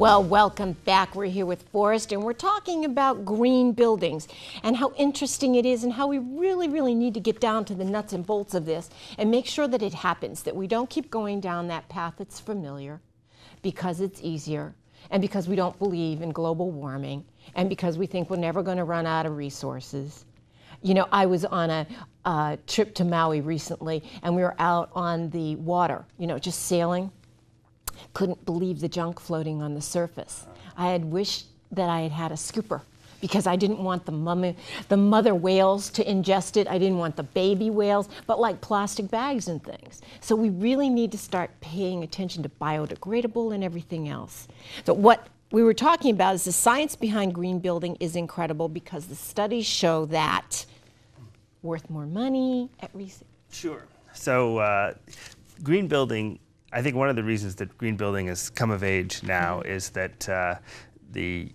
Well, welcome back. We're here with Forrest, and we're talking about green buildings and how interesting it is and how we really need to get down to the nuts and bolts of this and make sure that it happens, that we don't keep going down that path that's familiar because it's easier and because we don't believe in global warming and because we think we're never going to run out of resources. You know, I was on a trip to Maui recently, and we were out on the water, you know, just sailing. Couldn't believe the junk floating on the surface. I had wished that I had had a scooper because I didn't want the mother whales to ingest it. I didn't want the baby whales, but like plastic bags and things. So we really need to start paying attention to biodegradable and everything else. So what we were talking about is the science behind green building is incredible because the studies show that worth more money at research. Sure. So green building, I think one of the reasons that green building has come of age now is that the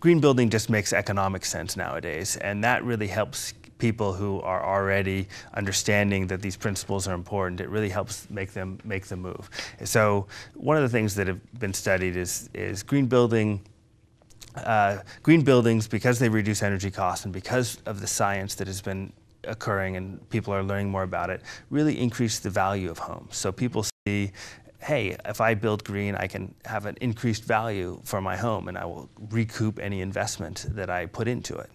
green building just makes economic sense nowadays, and that really helps people who are already understanding that these principles are important. It really helps make them move. So one of the things that have been studied is green buildings, because they reduce energy costs and because of the science that has been occurring and people are learning more about it, really increase the value of homes. So people see, hey, if I build green, I can have an increased value for my home and I will recoup any investment that I put into it.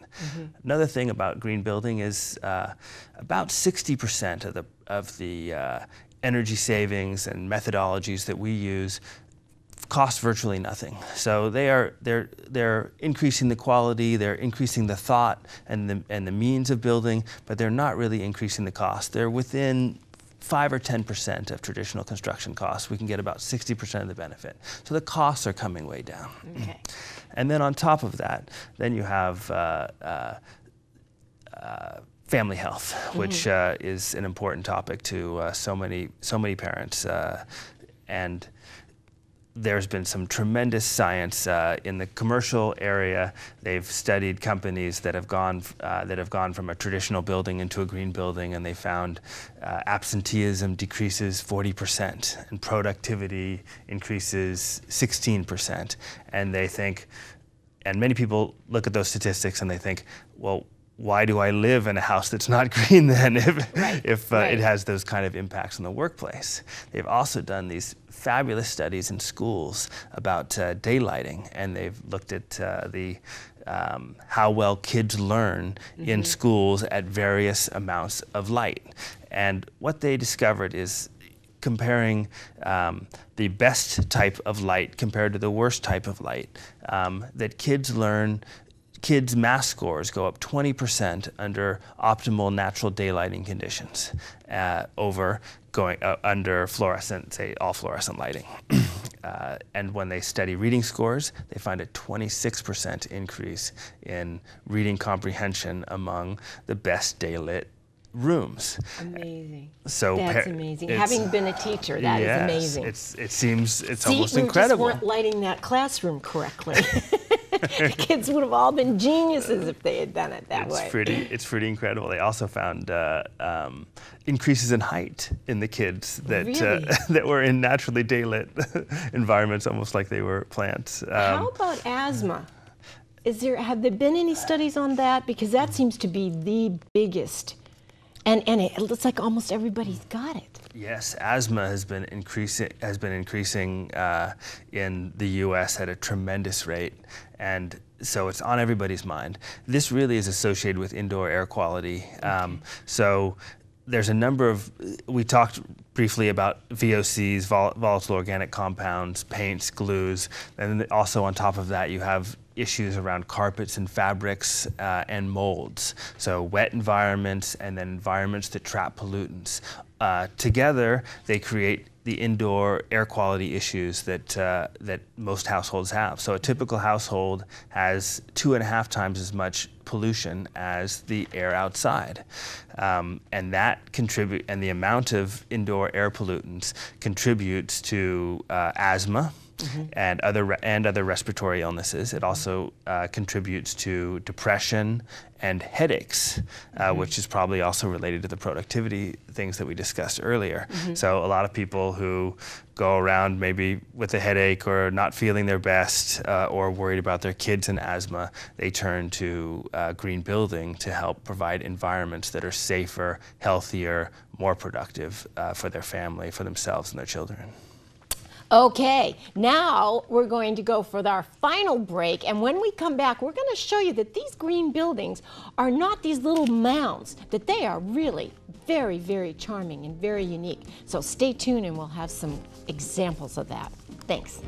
Another thing about green building is about 60% of the energy savings and methodologies that we use cost virtually nothing. So they're increasing the quality, they're increasing the thought and the means of building, but they're not really increasing the cost. They're within 5 or 10% of traditional construction costs. We can get about 60% of the benefit. So the costs are coming way down. Okay. And then on top of that, then you have family health, which is an important topic to so many parents. And there's been some tremendous science in the commercial area. They've studied companies that have gone from a traditional building into a green building, and they found absenteeism decreases 40% and productivity increases 16%. And they think, and many people look at those statistics and they think, well, why do I live in a house that's not green then if it has those kind of impacts on the workplace? They've also done these fabulous studies in schools about daylighting, and they've looked at how well kids learn in schools at various amounts of light. And what they discovered is comparing the best type of light compared to the worst type of light, that kids' math scores go up 20% under optimal natural daylighting conditions over going under fluorescent, say all fluorescent lighting. And when they study reading scores, they find a 26% increase in reading comprehension among the best daylit rooms. Amazing. So that's amazing. Having been a teacher, that is amazing. It seems almost incredible. We just weren't lighting that classroom correctly. The kids would have all been geniuses if they had done it that way. It's pretty incredible. They also found increases in height in the kids that were in naturally daylit environments, almost like they were plants. How about asthma? Have there been any studies on that? Because that seems to be the biggest. And it looks like almost everybody's got it. Yes, asthma has been increasing in the U.S. at a tremendous rate, and so it's on everybody's mind. This really is associated with indoor air quality. So there's a number of, we talked briefly about VOCs, volatile organic compounds, paints, glues, and also on top of that you have issues around carpets and fabrics and molds. So wet environments and then environments that trap pollutants. Together, they create the indoor air quality issues that most households have. So a typical household has 2.5 times as much pollution as the air outside. And that and the amount of indoor air pollutants contributes to asthma, and other respiratory illnesses. It also contributes to depression and headaches, which is probably also related to the productivity things that we discussed earlier. So a lot of people who go around maybe with a headache or not feeling their best or worried about their kids and asthma, they turn to green building to help provide environments that are safer, healthier, more productive for their family, for themselves and their children. Okay, now we're going to go for our final break, and when we come back, we're going to show you that these green buildings are not these little mounds, that they are really very, very charming and very unique. So stay tuned and we'll have some examples of that. Thanks.